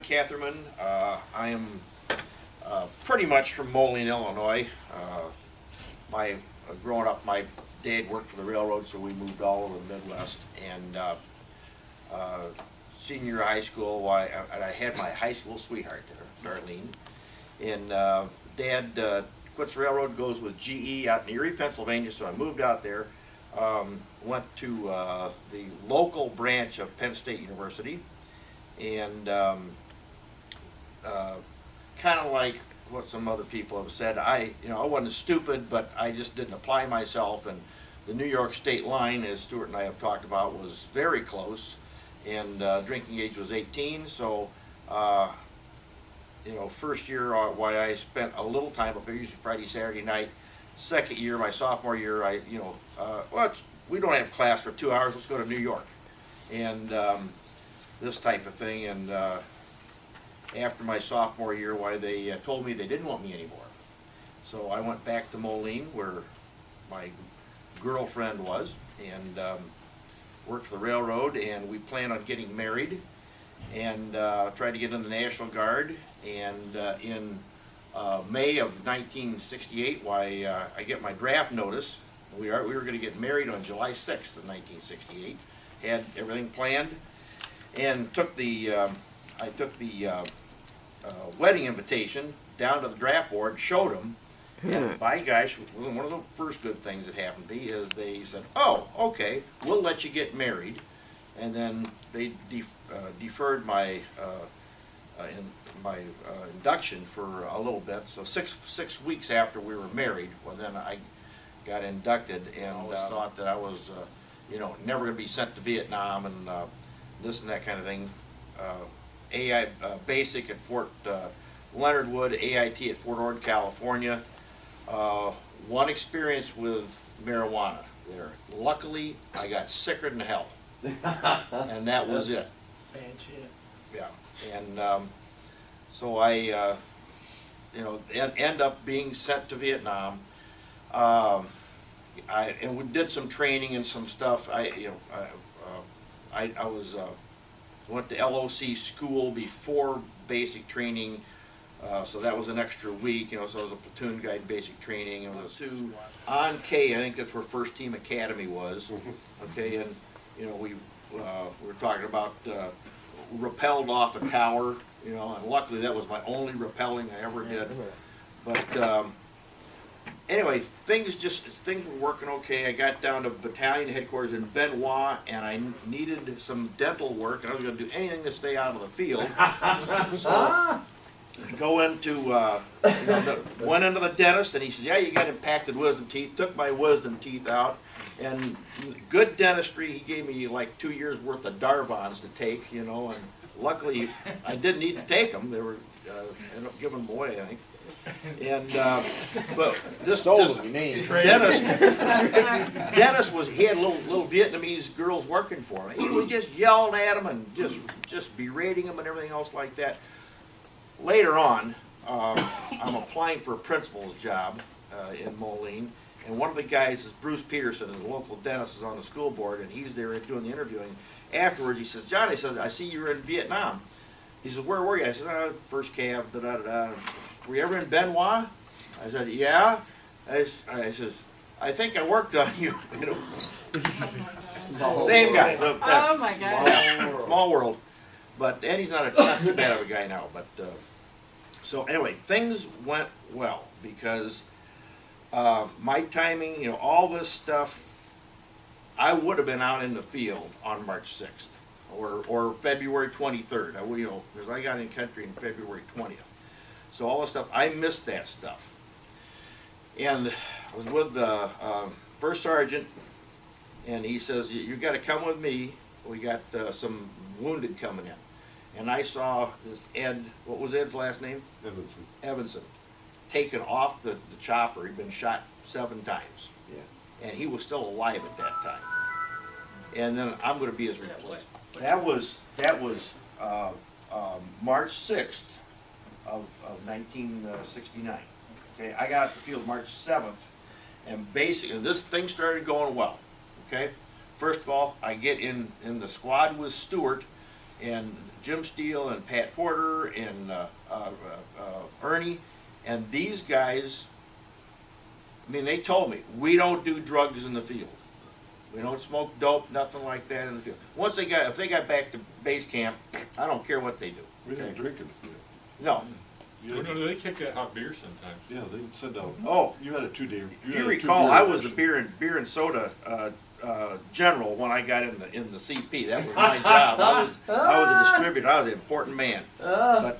Catherman. I am pretty much from Moline, Illinois. Growing up, my dad worked for the railroad, so we moved all over the Midwest. And senior year of high school, I had my high school sweetheart there, Darlene. And Dad quits the railroad, goes with GE out in Erie, Pennsylvania, so I moved out there. Went to the local branch of Penn State University, and kind of like what some other people have said, I wasn't stupid, but I just didn't apply myself. And the New York state line, as Stuart and I have talked about, was very close, and drinking age was 18. So, first year, why I spent a little time up there, usually Friday, Saturday night. Second year, my sophomore year, we don't have class for 2 hours, let's go to New York. And this type of thing. And after my sophomore year, they told me they didn't want me anymore. So I went back to Moline, where my girlfriend was, and worked for the railroad, and we planned on getting married, and tried to get in the National Guard. And in May of 1968, I get my draft notice. We were going to get married on July 6th of 1968. Had everything planned, and I took the wedding invitation down to the draft board, showed them, and by gosh, one of the first good things that happened to me is they said, "Oh, okay, we'll let you get married," and then they deferred my induction for a little bit. So six weeks after we were married, well, then I got inducted, and always thought that I was, never going to be sent to Vietnam, and this and that kind of thing. AI basic at Fort Leonard Wood, AIT at Fort Ord, California. One experience with marijuana there. Luckily, I got sicker than hell, and that was it. Bad shit. Yeah, and so I, end up being sent to Vietnam. And we did some training and some stuff. I went to LOC school before basic training, so that was an extra week. So I was a platoon guide basic training, and was to on K. I think that's where First Team Academy was. Okay, and we were talking about rappelled off a tower. And luckily that was my only rappelling I ever did. But anyway, things were working okay. I got down to battalion headquarters in Benoit, and I needed some dental work, and I was going to do anything to stay out of the field. So go into went into the dentist, and he said, "Yeah, you got impacted wisdom teeth." Took my wisdom teeth out, and good dentistry. He gave me like 2 years worth of Darvons to take, and luckily I didn't need to take them. They were ended up giving them away, I think. And but this Dennis he had little Vietnamese girls working for him. He was just yelling at them and just berating them and everything else like that. Later on, I'm applying for a principal's job in Moline, and one of the guys is Bruce Peterson, the local dentist, is on the school board, and he's there doing the interviewing. Afterwards, he says, "John," he says, "I see you were in Vietnam." He said, "Where were you?" I said, "First Cav, da-da-da-da. Were you ever in Benoit?" I said, "Yeah." I says, "I think I worked on you." Same guy. Oh my God. Small world. But and he's not too bad of a guy now. But so anyway, things went well because my timing, all this stuff, I would have been out in the field on March 6th or February 23rd. Because I got in country in February 20th. So all this stuff, I missed that stuff. And I was with the first sergeant, and he says, "You got to come with me. We got some wounded coming in." And I saw this Ed, what was Ed's last name? Evanson. Taken off the chopper. He'd been shot 7 times. Yeah. And he was still alive at that time. And then I'm going to be his replacement. That was March 6th of 1969. Okay, I got out the field March 7th, and basically this thing started going well. Okay, first of all, I get in the squad with Stuart, and Jim Steele and Pat Porter and Ernie, and these guys, I mean, they told me, we don't do drugs in the field. We don't smoke dope, nothing like that in the field. If they got back to base camp, I don't care what they do. We didn't drink in the field. No. Well, no, they kick that hot beer sometimes. Yeah, they send out. Oh. You had a 2 day. If you recall, I was the beer and soda general when I got in the CP. That was my job. I was the distributor. I was an important man. But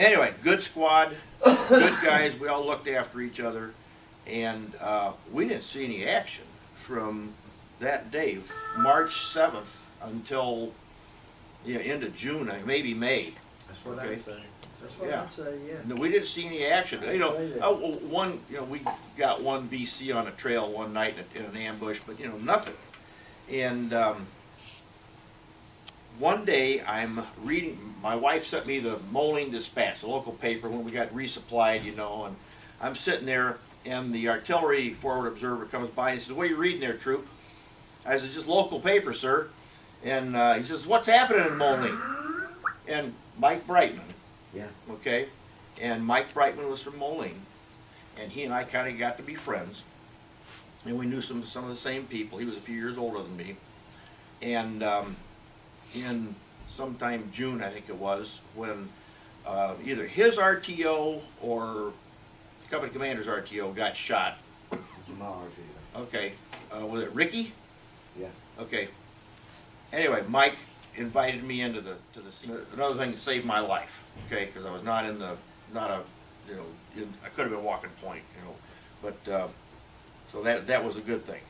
anyway, good squad, good guys. We all looked after each other, and we didn't see any action from that day, March 7th, until end of June, maybe May. That's what Okay. I'd say. That's what Yeah. I'd say, yeah. No, we didn't see any action. I'd say that. We got one VC on a trail one night in an ambush, but nothing. And one day I'm reading. My wife sent me the Moline Dispatch, the local paper, when we got resupplied, and I'm sitting there, and the artillery forward observer comes by and says, "What are you reading there, troop?" I said, "Just local paper, sir." And he says, "What's happening in Moline?" And Mike Brightman. Yeah. Okay, and Mike Brightman was from Moline, and he and I kind of got to be friends, and we knew some of the same people. He was a few years older than me, and in sometime June, I think it was, when either his RTO or the company commander's RTO got shot. Okay, was it Ricky? Yeah. Okay. Anyway, Mike invited me into the another thing that saved my life, okay, because I was not I could have been walking point, but so that was a good thing.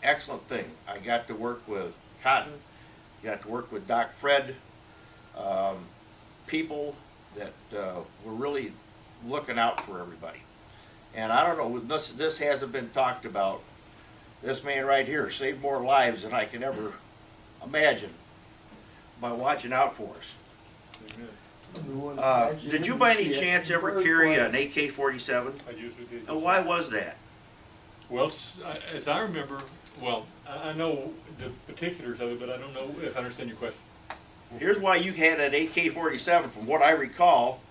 Excellent thing. I got to work with Cotton, got to work with Doc Fred, people that were really looking out for everybody. And I don't know, this hasn't been talked about. This man right here saved more lives than I can ever imagine by watching out for us. Did you by any chance ever carry an AK-47? I usually did. Why was that? Well, as I remember, well, I know the particulars of it, but I don't know if I understand your question. Here's why you had an AK-47. From what I recall,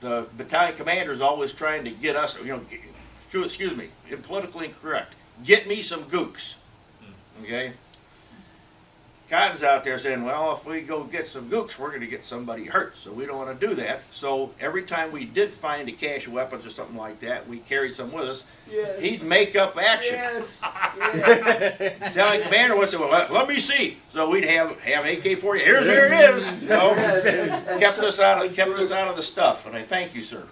the battalion commander is always trying to get us, excuse me, politically incorrect, get me some gooks. Okay? Cotton's out there saying, well, if we go get some gooks, we're going to get somebody hurt, so we don't want to do that. So every time we did find a cache of weapons or something like that, we carried some with us. Yes. He'd make up action. Yes. Battalion commander would say, well, let me see. So we'd have AK-40. Here it is. Kept us out of the stuff, and I thank you, sir.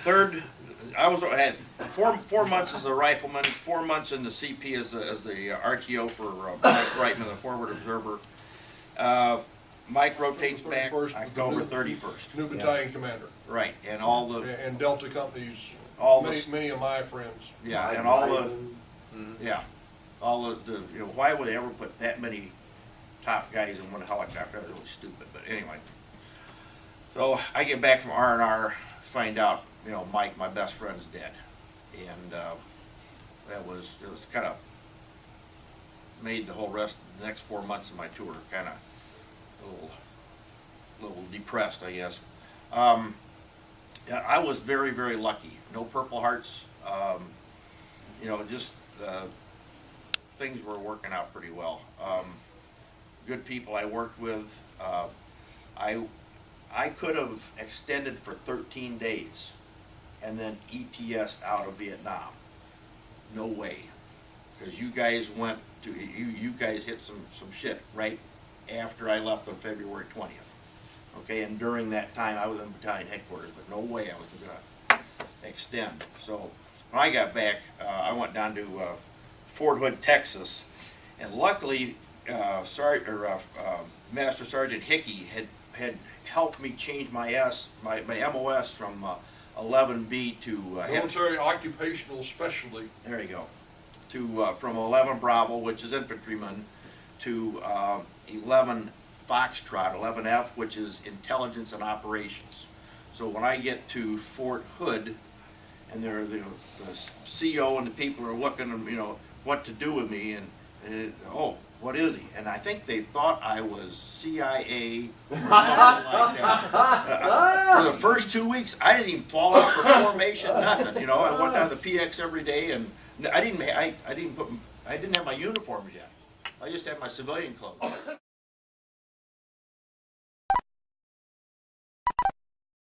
Third, I had 4 months as a rifleman, 4 months in the CP as the RTO for Mike Brightman, the forward observer. Mike rotates back October 31st. New battalion commander. Right, and all the And Delta companies, All many of my friends. why would they ever put that many top guys in one helicopter? That was really stupid. But anyway, so I get back from R&R, find out Mike, my best friend's dead, and it was kind of made the the next 4 months of my tour kind of a little depressed, I guess. I was very, very lucky. No Purple Hearts. Things were working out pretty well. Good people I worked with. I could have extended for 13 days and then ETS'd out of Vietnam. No way. Because you guys you guys hit some shit right after I left on February 20th. Okay, and during that time I was in battalion headquarters, but no way I was going to extend. So when I got back, I went down to Fort Hood, Texas, and luckily Master Sergeant Hickey had helped me change my MOS from 11B to Military Occupational Specialty. there you go, to from 11 Bravo, which is infantryman, to 11 Foxtrot, 11F, which is intelligence and operations. So when I get to Fort Hood, and the CO and the people are looking, what to do with me, and oh, what is he? And I think they thought I was CIA or something like that. For the first 2 weeks, I didn't even fall out for formation, nothing. You know, I went down to the PX every day, and I didn't have my uniforms yet. I just had my civilian clothes.